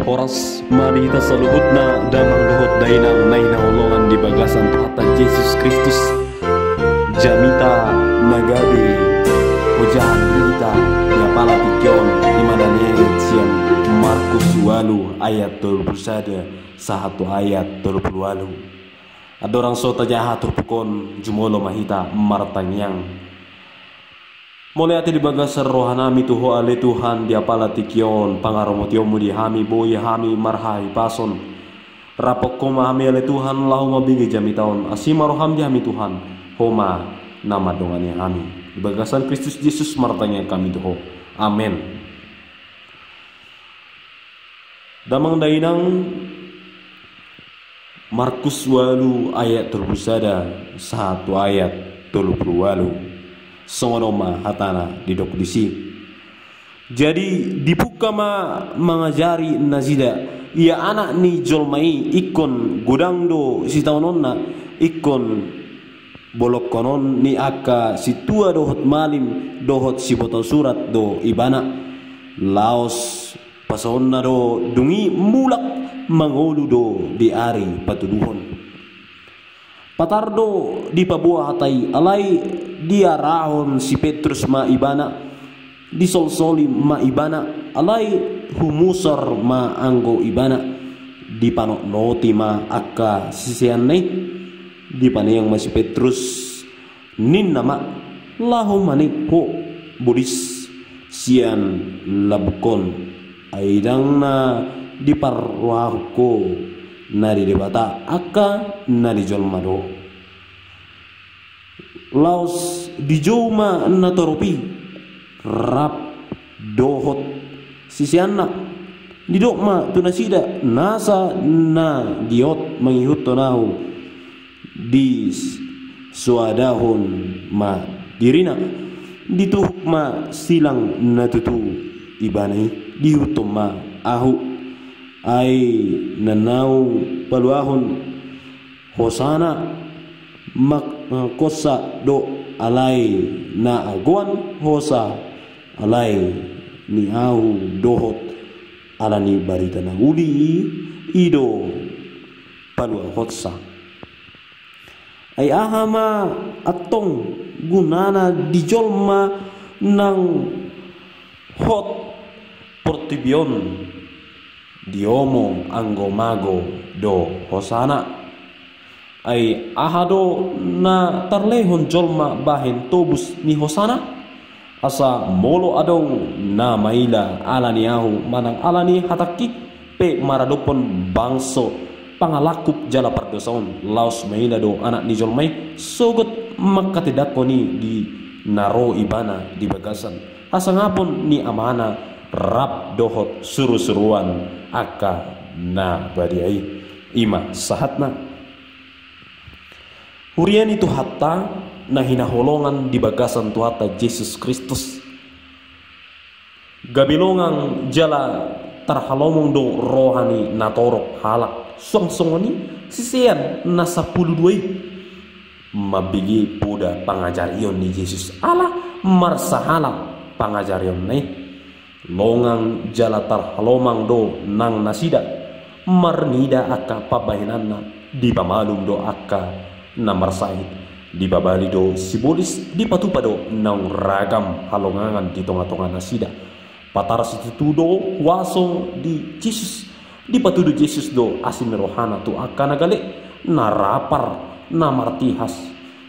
Horas marita sa luhut na damang luhut dainang nahinahulungan di bagasan Tuhan Yesus Kristus. Jamita nagabi hujan kita ya pala tikyon di mana siang Markus 8 ayat 21 satu ayat 28. Ada orang sota jahat terpukon jumolo mahita martanyang mulai ati di bagasar rohanami tuho ale Tuhan dia pala tikyon pangaromotiomu di hami boy hami marhai pason rapok koma hami ale Tuhan lahu mabigi jami taon asima roham di hami Tuhan homa nama dongani hami di bagasan Kristus Yesus martanya kami tuho amen. Damang dainang Markus 8 ayat terbusada satu ayat 28 songonoma hatana didok disi. Jadi dibuka mengajari nazida ia anak ni jolmai ikon gudang do si taunonna ikon bolok konon ni aka si tua dohot malim dohot si botol surat do ibana laos pasonna do dungi mulak mangolu do di ari patuduhon patardo di pabuah hatai alai dia rahon si Petrus ma ibana di solsoli ma ibana alai humusar ma anggo ibana di panok noti ma akka sisian nei di panayang ma si Petrus nin nama lahu manik ho budis sian labukon aidang na di parwahko na di debata akka na di jolmado laos di joma na toropi rap dohot sisianna di dokma tunasida nasa na diot mangihut tonahu di suadahon ma dirina dituhuk ma silang natutu ibanai dihutom ma ahu ay nanau paluahon hosana kosa do alay na aguan hosa alay ni ahu dohot alani barita na uli ido palua hotsa ay ahama atong gunana dijolma ng hot portibion diomo anggomago do hosana ay ahado na tarlehon jolma bahin tobus ni hosana asa molo adong na maila alaniahu manang alani hataki pe maradopon bangso pangalakup jala pardosaon laos maila do anak ni jolmai sogot makatidakoni di naro ibana di bagasan asa ngapon ni amana rap dohot suru-suruan aka na badiai ima sahatna hurian itu hatta na hinaholongan di bagasan Tuhan Yesus Kristus gabilongang jala tarhalomong do rohani natorok halak song-songoni sisian na 12 mabigi puda pangajarion ni Yesus ala marsahala pangajarion nai longang jala tarhalomang do nang nasida marnida aka pabahinanna di pamalum do aka na marsahid di babali do sibolis di patupado nang ragam halongangan di tonga-tonga nasida patar situdo waso di Jesus di patudo Jesus do asin rohana tu aka nagale narapar na martihas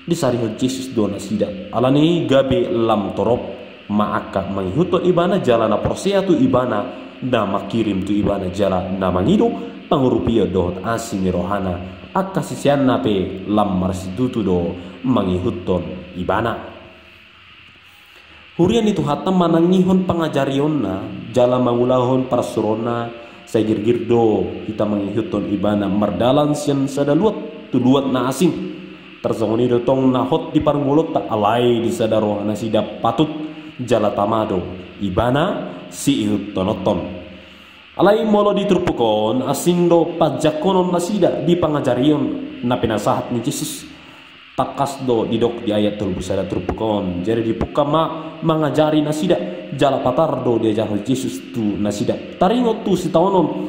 di sarihod Jesus do nasida alani gabe lam torop maaka manghuto ibana jala na persea tu ibana na makirim tu ibana jala na mangido pangurupia dohot asin rohana akka sisian nape lam marsitutu do mangihuton ibana hurian itu hatam manangihon pangajarion na jala mangulahon parsurona sa girgirdo kita mangihuton ibana mardalan sian sadaluat tuduat na asing tersongoni do tong nahot di parngulot tak alai di sadaro na sidap patut jala tamado ibana si ihut tonoton alai molo diturpukon asindo pajakonon nasida di pangajarion na pinasahat ni Jesus takas do didok di ayat tulbusada turpukon jadi dipuka mangajari nasida jala patar do dia jahal Jesus tu nasida taringot tu si taonon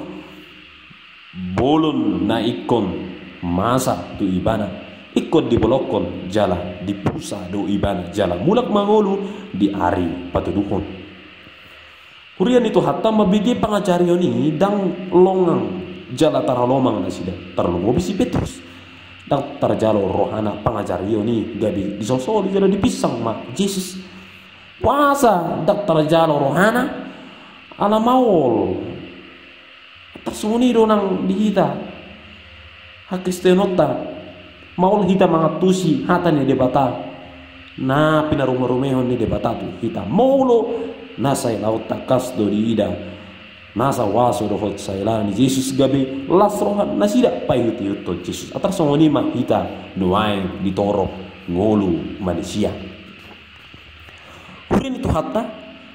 bolon na ikon masa tu ibana ikon di bolokon jala di pusa do ibana jala mulak mangolu di ari patuduhon. Hurian itu hatta mabigi pangajarion ini dang longang jala taralomang na sida tarlungo bisi Petrus dang tarjalo rohana pangajarion ini gabi disosoli jala dipisang ma Jesus puasa dak tarjalo rohana ala maul tersuni do nang dihita hakistenota maul hita mangatusi hata ni debata na pinarumorumehon ni debata tu hita maulo nasa laut takas do diida nasa waso do hot saila ni Jesus gabi lasrohan nasida payuti yuto Jesus atar songoni ma hita nuai ditorok ngolu manusia. Kemudian itu hatta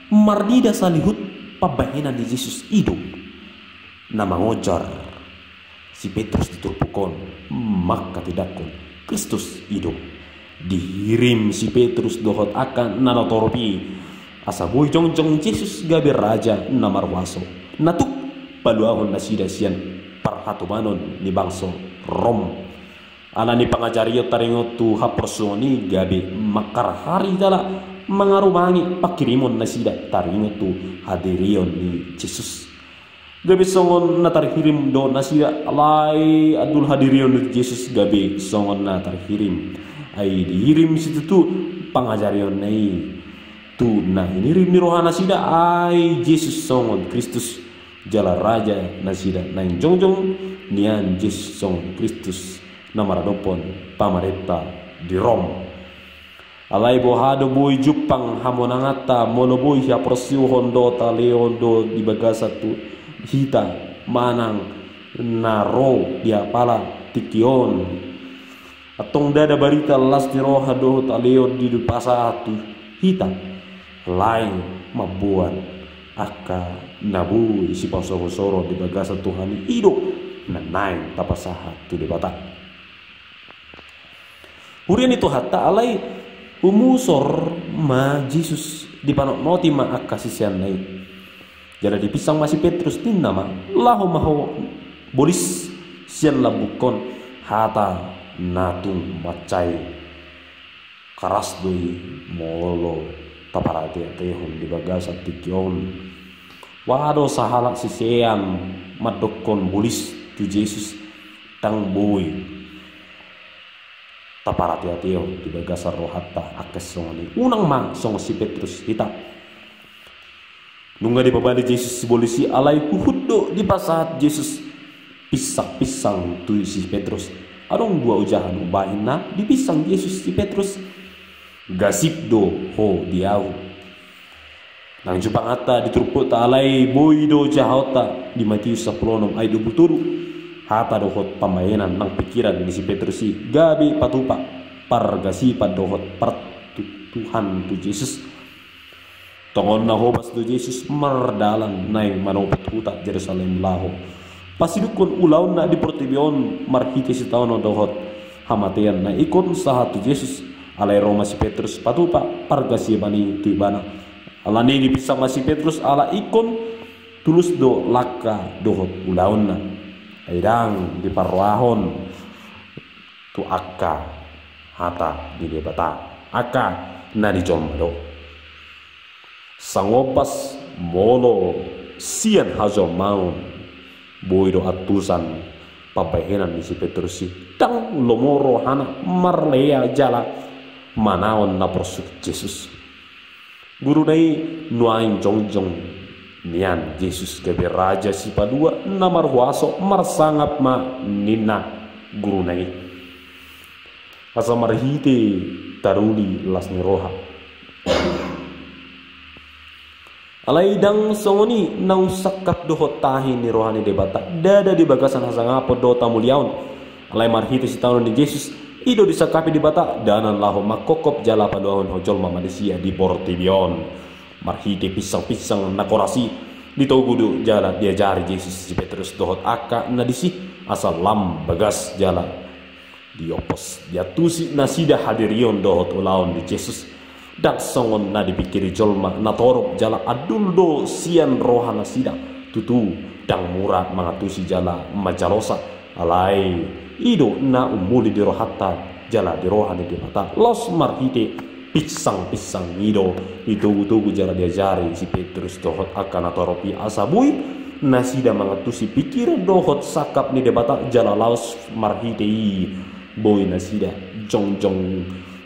mardida salihut pabahinan di Jesus hidup nama ngojar si Petrus diturpukon maka tidakon Kristus hidup dihirim si Petrus dohot akan nanotoropi asa boy jongjong Jesus gabi raja namarwaso natuk paluahon nasida sian parhatumanon ni bangso Rom ala ni pangajariyo taringot tu hapersoni gabi makar hari dala mengarumangi pakirimon nasida taringot tu hadirion ni Jesus gabi songon na tarhirim do nasida alai adul hadirion ni Jesus gabi songon na tarhirim ay dihirim situ tu pangajarion nai tu nah inirim ni rohana nasida ay Jesus songon Kristus jala raja nasida naing jongjong nian Jesus songon Kristus namaradopon pamareta di Rom alai bohado boy jupang hamonangata molo boy ya persiu hondo taleondo di bagasa tu hita manang naro dia pala tikion atong dada barita las di rohado taleo di pasatu hita lain mabuan aka nabu isi pasoro-soro di bagasa Tuhan hidup na naing tapasaha tu di batak. Hurian itu hatta alai umusor ma Jesus di panok noti ma akasisian nai jadi dipisang masih Petrus tin nama lahu maho bolis sian labukon hata natung macai karas doi molo taparati atehon di bagasa tikion wado sahalak sisean madokon bolis tu Jesus tang boy taparati ateo di bagasa rohata akes songoni unang mang song si Petrus hita nunga di babadi Jesus si bolisi alai kuhuddo di pasat Jesus pisang tu si Petrus adong dua ujahan ubahinna di pisang Jesus si Petrus gasip do ho diau nang jupang ata dituruput ta alai boy do jahota di Matius 10 ayat 27 hata dohot pambayanan nang pikiran di si Petrus si gabi patupa pargasipan dohot Tuhan tu Jesus tongon na hobas tu Jesus mardalan naing manopet huta Jerusalem laho pasidukon ulaw na di portibion marhiti si taon dohot hamatian na ikon saha tu Jesus alai Roma si Petrus patupa pargasibani tu ibana alani dipisang si Petrus ala ikon tulus do laka dohot ulaw na aidang di parwahon tu akka hata di debata akka na di jombado sangopas molo sian hajo maun boido atusan pabahenan di si Petrus si tang lomoro hana marlea jala manaon na prosuk Jesus guru nai nuain jongjong nian Jesus gabi raja si padua namar waso marsangap ma nina guru nai asa marhite taruli las ni roha alai dang songoni nang sakap dohot tahin ni rohani debata dada di bagasan hasangapo do tamuliaon alai marhite si tahun di Jesus ido disakapi di bata danan laho makokop jala paduahon hojol manusia di portibion marhite pisang-pisang nakorasi ditogudu jala diajari Jesus si Petrus dohot aka nadisi asal lam bagas jala diopos diatusi nasida hadirion dohot ulaon di Jesus dak songon na dipikiri jolma natorop jala adul do sian rohana sida tutu dang mura mangatusi jala majalosa alai ido na umuli di rohata jala di rohani di mata los marhite pisang ido itu jala diajari si Petrus dohot akan atoropi asabui nasida mangatusi pikir dohot sakap ni debata jala laos marhite boy nasida jong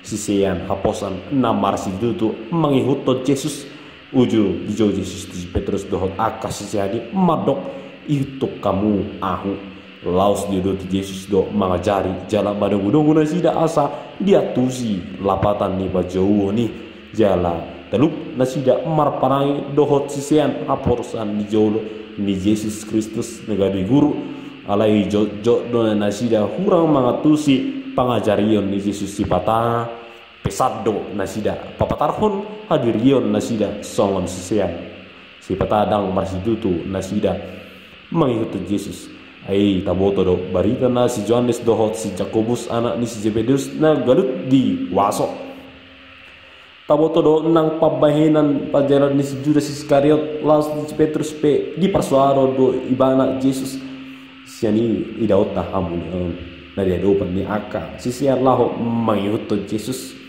sisean haposan namar si dutu mangihutto Yesus uju dijo Yesus di Petrus dohot akas jadi madok itu kamu ahu laos di do Yesus do mangajari jala badung nasida asa dia tusi lapatan ni bajau ni jala teluk nasida marparai dohot sisean haposan di jolo ni Yesus Kristus negari guru alai jo do nasida hurang mangatusi pangajarion ni Yesus sipata pesado nasida papatarhon hadirion nasida songon sisean sipata dang marsidutu nasida mangikuti Yesus ai taboto do barita na si Johannes dohot si Jakobus anak ni si Zebedius na galut di waso taboto do nang pabahenan pajaran ni si Judas Iskariot laos ni si Petrus pe di persuaro do ibana Yesus siani idaot na hamun na dia dopan ni aka si siar laho mangikuti Yesus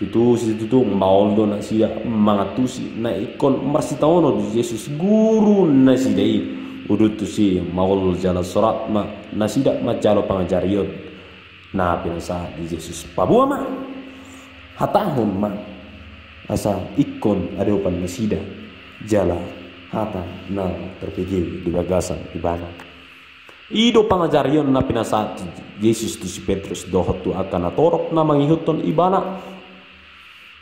tutu maol do na siya mangatusi na ikon marsitaono di Yesus guru na sidai udut tu si maul jala surat ma nasida ma jalo pangajarion na pinasa di Yesus pabua ma hatahun ma asa ikon adopan nasida jala hata na terpikir di bagasan ibana ido pangajarion na pinasa Yesus tu si Petrus dohot tu akan atorok na mangihuton ibana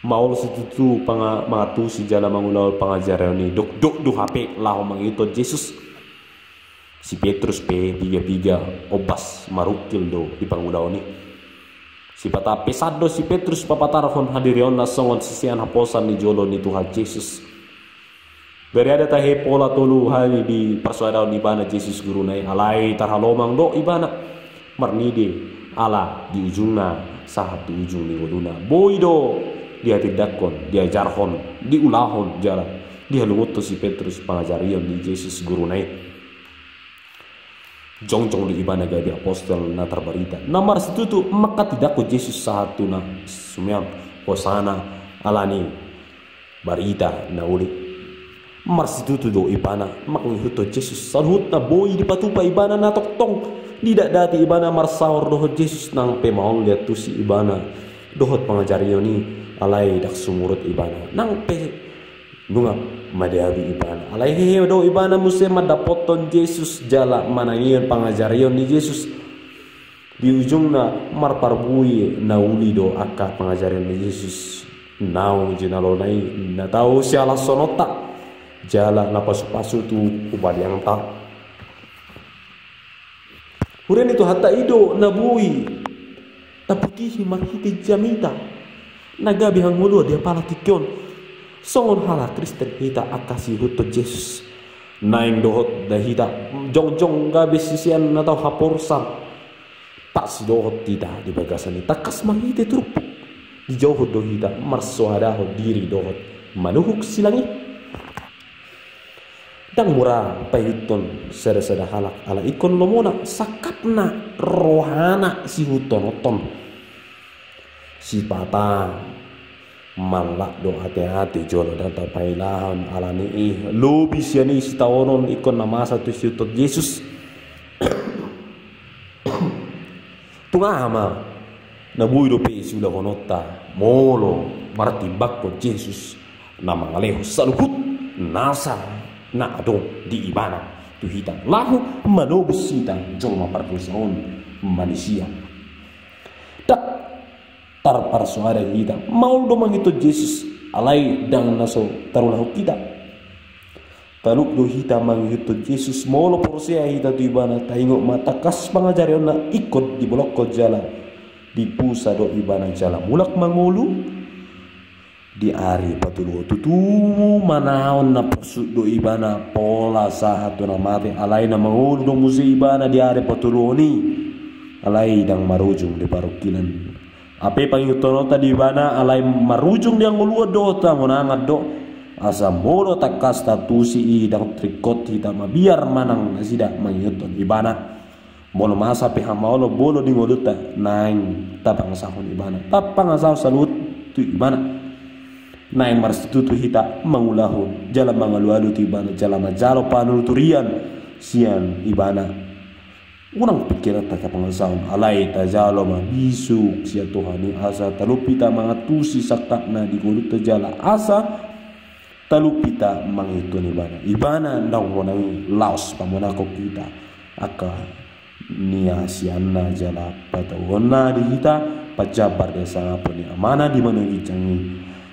maul situtu mangatu si jala mangulaw pangajarion ni duk du HP laho mangihuton Yesus si Petrus pe biga obas marukil do di pangudaw ni si pata pesado si Petrus papatarhon hadirion na songon sisian haposan ni jolo ni Tuhan Yesus beri ada tahe pola tolu hali di persuadaw ni bana Yesus guru nai alai tarhalomang do ibana marnide ala di ujungna sahat di ujung ni waduna boido dia tidakon dia jarhon di ulahon jala dia lunguto si Petrus pangajarion ni Yesus guru nai jong di ibana gadi apostol na terbarita namar situtu maka tidak ko Yesus satu na sumyam hosana alani barita na uli mar situtu do ibana makangihuto Yesus salhut na boy di patupa ibana na toktong tidak dati ibana marsahor dohot Yesus nang pemaol liat tu si ibana dohot pangajarion ni alai dak sumurut ibana nang pe bunga madiabi ibana alai hehe do ibana muse madapoton Yesus jala manangion pangajarion ni Yesus di ujungna marparbui nauli do aka pangajarion ni Yesus nau jinalonai na tau siala sonota jala napasu-pasu tu ubadiang ta huren itu hatta ido nabui taputihi marhiti jamita nagabi hangulu dia pala tikyon songon hala Kristen hita akasi huto Yesus naing dohot dahita jong gabe sisian atau haporsan tak si dohot tidak di bagasan ni takas mahite trup di jauh dohita marsohadaho diri dohot manuhuk silangi dang murah payuton sada halak ala ikon lomona sakapna rohana si hutonoton si pata malak do hati-hati jolo dan tapailahan alani lobi siani si taonon ikon nama satu siutot Yesus tungama nabui do pe sula honota molo martibak ko Yesus nama ngaleho saluhut nasa na adong di ibana tu hitang lahu manobus sitang jolo maparpusaon manusia tak tarparsuara kita mau domang itu Yesus alai dang naso tarulahu kita taluk do hita mang itu Yesus molo porsia hita tu ibana taingo matakas pangajarion na ikut di bolok ko jala di pusa do ibana jala mulak mangulu di ari patulu tutu manaon na persud do ibana pola sahat do na mate alai na mangulu do musi ibana di ari patulu ni alai dang marujung di parukinan ape pangyutono tadi bana alai marujung dia ngulua do ta ngonangat do asa molo takas tatusi idang trikot hita mabiar manang nasida mangyuton ibana bolo masa pe hamalo bolo di ngoluta naing tapang sahon ibana tapang asau salut tu ibana naing marstitutu hita mangulahun jala mangalu-alu tu ibana jala majalo panul turian sian ibana urang pikiran ta pangasahon alai ta jalo ma bisuk sia Tuhani asa talupita mangatusi sakakna di ngoluta jala asa talupita mangitun ibana ndang monangi laos pamonako kita aka nia sianna jala patawona di kita pajabar desa apa ni amana di mana gicangi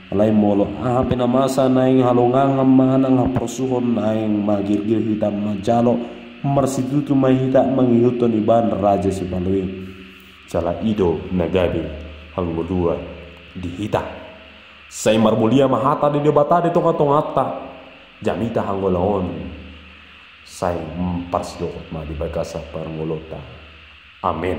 alai molo pena masa naing halongang manang haprosuhon naing magirgir hitam majalo marsitutu mahita mangihuton iban raja sibalui jala ido nagabi halmudua di hita say marmulia mahata di debata di tonga-tongata jamita hanggolaon say parsidokot ma di bagasa parngolota. Amin.